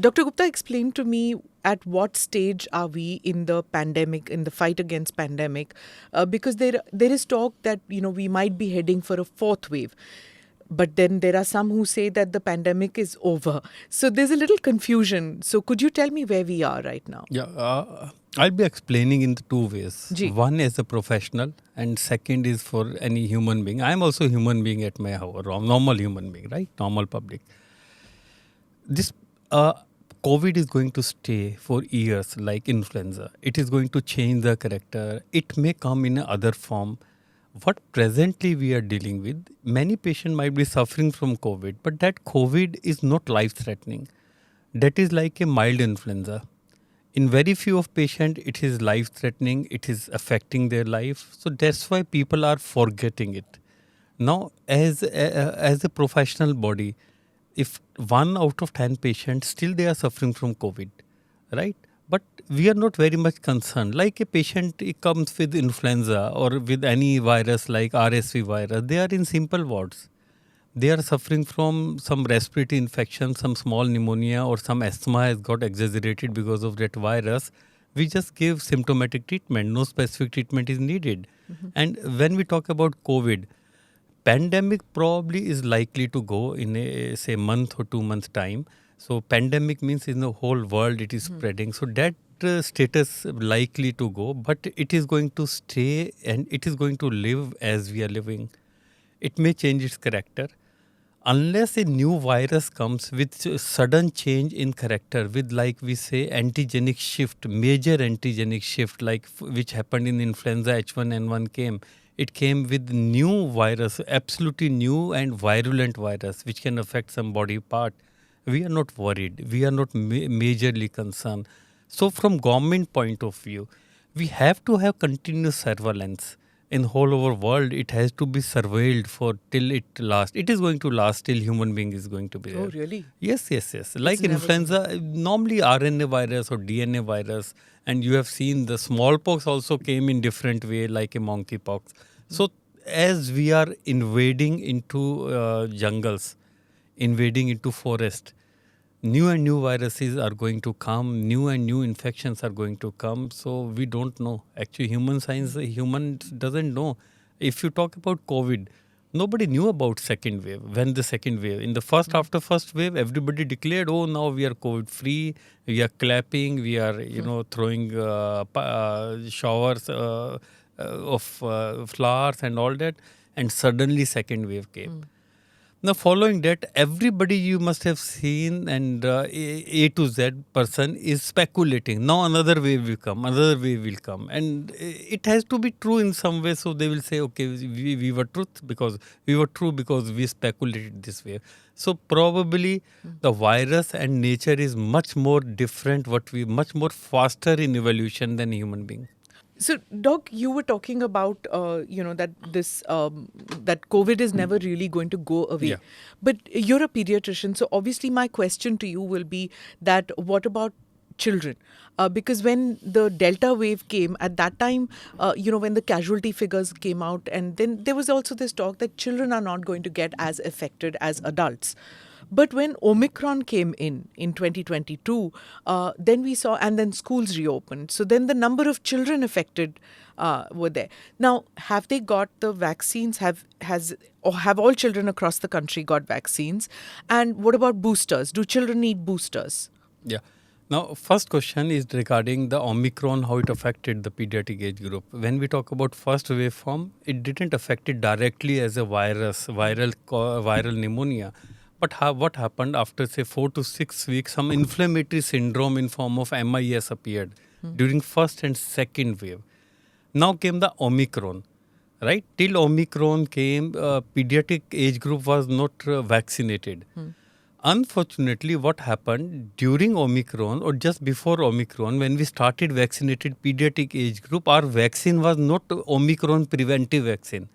Dr. Gupta, explain to me at what stage are we in the pandemic, in the fight against pandemic? Because there is talk that we might be heading for a fourth wave. But then there are some who say that the pandemic is over. So there's a little confusion. So could you tell me where we are right now? Yeah, I'll be explaining in the two ways. Ji. One is a professional and second is for any human being. I'm also a human being at my house, normal human being, right? Normal public. This COVID is going to stay for years like influenza. It is going to change the character. It may come in another form. What presently we are dealing with, many patients might be suffering from COVID, but that COVID is not life-threatening. That is like a mild influenza. In very few of patients, it is life-threatening. It is affecting their life. So that's why people are forgetting it. Now, as a professional body, if 1 out of 10 patients, still they are suffering from COVID, right? But we are not very much concerned. Like a patient comes with influenza or with any virus like RSV virus, they are in simple wards. They are suffering from some respiratory infection, some small pneumonia or some asthma has got exaggerated because of that virus. We just give symptomatic treatment. No specific treatment is needed. Mm-hmm. And when we talk about COVID, pandemic probably is likely to go in a, say, month or 2 months time. So pandemic means in the whole world it is spreading. So that status likely to go, but it is going to stay and it is going to live as we are living. It may change its character. Unless a new virus comes with sudden change in character, with like we say antigenic shift, major antigenic shift, like which happened in influenza H1N1 came. It came with new virus, absolutely new and virulent virus, which can affect some body part. We are not worried. We are not majorly concerned. So from government point of view, we have to have continuous surveillance. In whole over world, it has to be surveilled for till it lasts. It is going to last till human being is going to be there. Oh, really? Yes. Like influenza, normally RNA virus or DNA virus, and you have seen the smallpox also came in different way, like a monkeypox. So as we are invading into jungles, invading into forest, new and new viruses are going to come, new and new infections are going to come. So we don't know. Actually, human doesn't know. If you talk about COVID, nobody knew about second wave. When the second wave, in the after first wave, everybody declared, oh, now we are COVID free. We are clapping. We are, throwing showers of flowers and all that. And suddenly second wave came. Now, following that, everybody you must have seen and A to Z person is speculating. Now another wave will come, another wave will come. And it has to be true in some way. So they will say, okay, we were true because we speculated this way. So probably the virus and nature is much more different, much more faster in evolution than human being. So, Doc, you were talking about, that that COVID is never really going to go away. Yeah. But you're a pediatrician, so obviously my question to you will be that what about children? Because when the Delta wave came, at that time, when the casualty figures came out, and then there was also this talk that children are not going to get as affected as adults. But when Omicron came in 2022, then we saw, and then schools reopened. So then the number of children affected were there. Now, have they got the vaccines? Have all children across the country got vaccines? And what about boosters? Do children need boosters? Yeah. Now, first question is regarding the Omicron, how it affected the pediatric age group. When we talk about first wave form, it didn't affect it directly as a viral pneumonia. But what happened after, say, 4 to 6 weeks, some inflammatory syndrome in form of MIS appeared during first and second wave. Now came the Omicron, right? Till Omicron came, pediatric age group was not vaccinated. Unfortunately, what happened during Omicron or just before Omicron, when we started vaccinated pediatric age group, our vaccine was not Omicron preventive vaccine.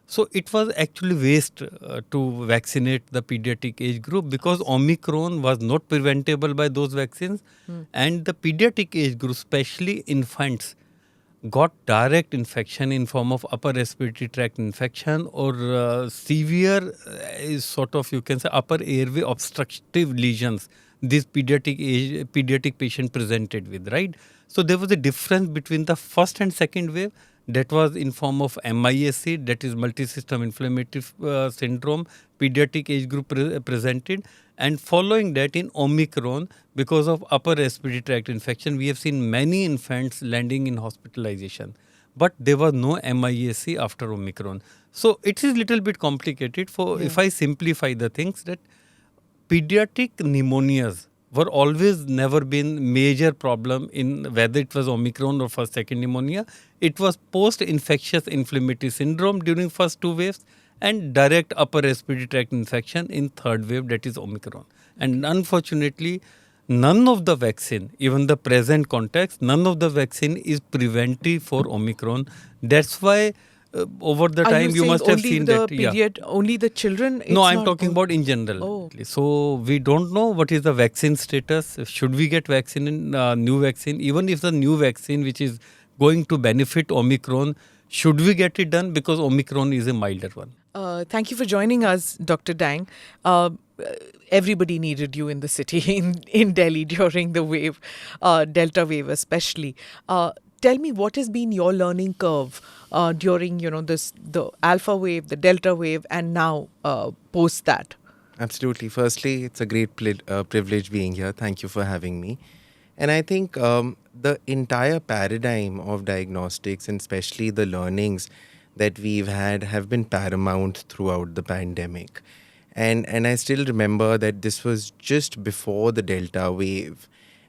So it was actually waste to vaccinate the pediatric age group because Omicron was not preventable by those vaccines. And the pediatric age group, especially infants, got direct infection in form of upper respiratory tract infection or severe sort of, you can say, upper airway obstructive lesions this pediatric patient presented with, right? So there was a difference between the first and second wave that was in form of MISC, that is multisystem inflammatory syndrome, pediatric age group presented. And following that in Omicron, because of upper respiratory tract infection, we have seen many infants landing in hospitalization. But there was no MISC after Omicron. So it is little bit complicated. If I simplify the things, that pediatric pneumonias were always never been major problem in whether it was Omicron or first second pneumonia. It was post-infectious inflammatory syndrome during first two waves and direct upper respiratory tract infection in third wave, that is Omicron. And unfortunately, none of the vaccine, even the present context, none of the vaccine is preventive for Omicron. That's why over the time you must have seen that. Only the children? No, I'm talking about in general. Oh. So we don't know what is the vaccine status. Should we get vaccine, new vaccine? Even if the new vaccine which is going to benefit Omicron, should we get it done? Because Omicron is a milder one. Thank you for joining us, Dr. Dang. Everybody needed you in the city, in Delhi during the wave, Delta wave especially. Tell me, what has been your learning curve during, the Alpha wave, the Delta wave, and now post that? Absolutely. Firstly, it's a great privilege being here. Thank you for having me. And I think the entire paradigm of diagnostics, and especially the learnings that we've had, have been paramount throughout the pandemic. And I still remember that this was just before the Delta wave.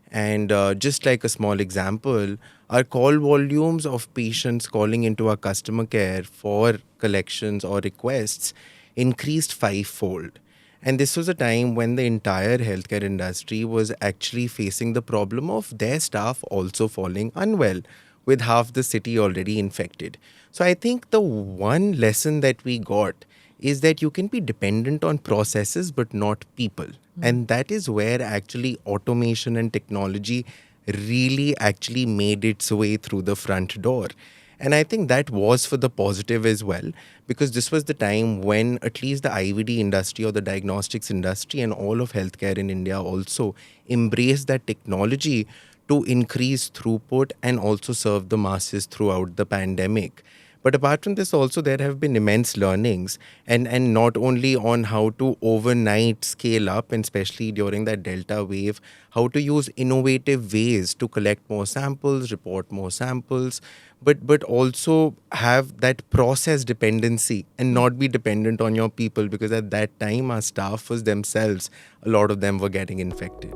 And just like a small example, our call volumes of patients calling into our customer care for collections or requests increased fivefold. And this was a time when the entire healthcare industry was actually facing the problem of their staff also falling unwell, with half the city already infected. So I think the one lesson that we got is that you can be dependent on processes but not people. And that is where actually automation and technology really actually made its way through the front door. And I think that was for the positive as well, because this was the time when at least the IVD industry or the diagnostics industry and all of healthcare in India also embraced that technology to increase throughput and also serve the masses throughout the pandemic. But apart from this also, there have been immense learnings, and not only on how to overnight scale up, and especially during that Delta wave, how to use innovative ways to collect more samples, report more samples, but also have that process dependency and not be dependent on your people, because at that time our staff was themselves, a lot of them were getting infected.